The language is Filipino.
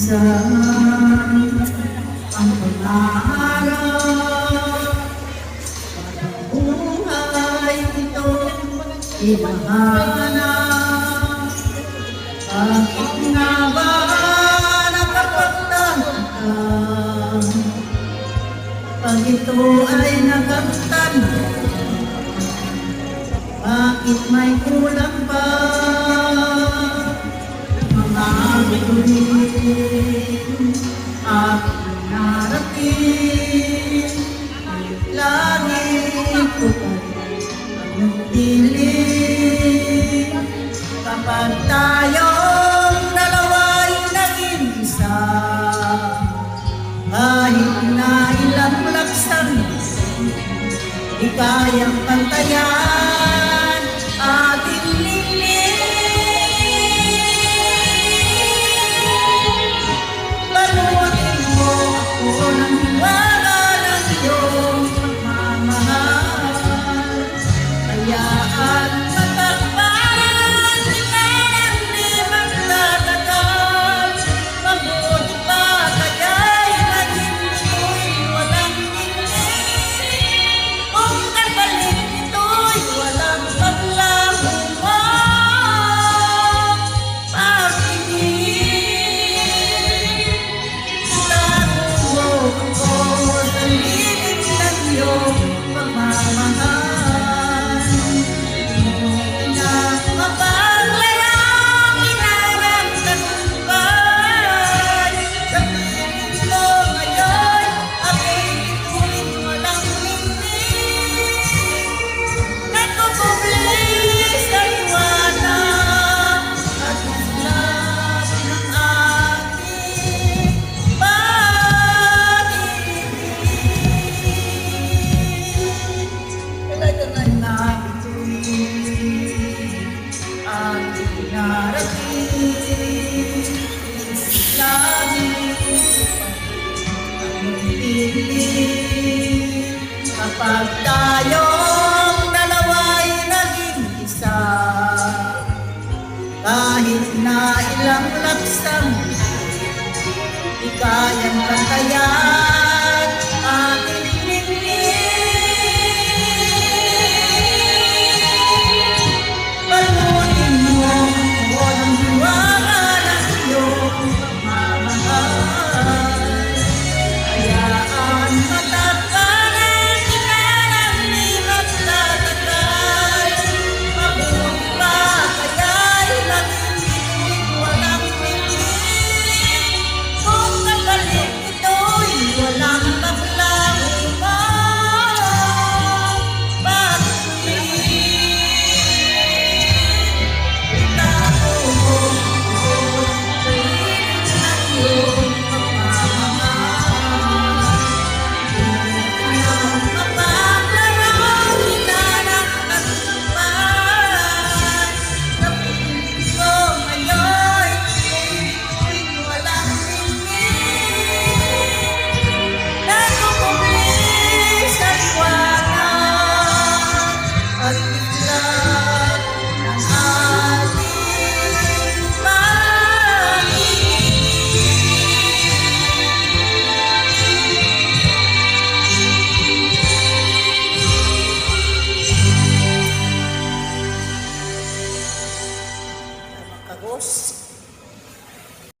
minsan ang pangarap ang buhay ito hinahanap. Bakit nga ba nakapagtanong ka pag ito ay nakamtan? Bakit may kulang pa mga bituin aking narating? Lagi ko pa ang piling kapag tayong dalawa'y naging isa. Kahit na ilang laksan di kayang pantayan ating liling. Panuotin mo ako ng hiwaga ng iyong pagmamahal. Hayaan matakpan kita ng di magtatagal. Mabuti pa kaya'y naging ito'y walang tingin. Kung nagbalik ito'y walang paglaho mo pag-ibig. Tago mo ako sa lilim ng iyong pagmamahal. Ngunit na mapaglayang inarang sa piling mo ngayon, ako'y ituloy walang tingin. Nagkukubli sa liwanag at islap ng ating pag-ibig. Talaga na ito'y ating narating. Lagi ang piling kapag tayong dalawa'y naging isa. Kahit na ilang laksang di kayang pantayan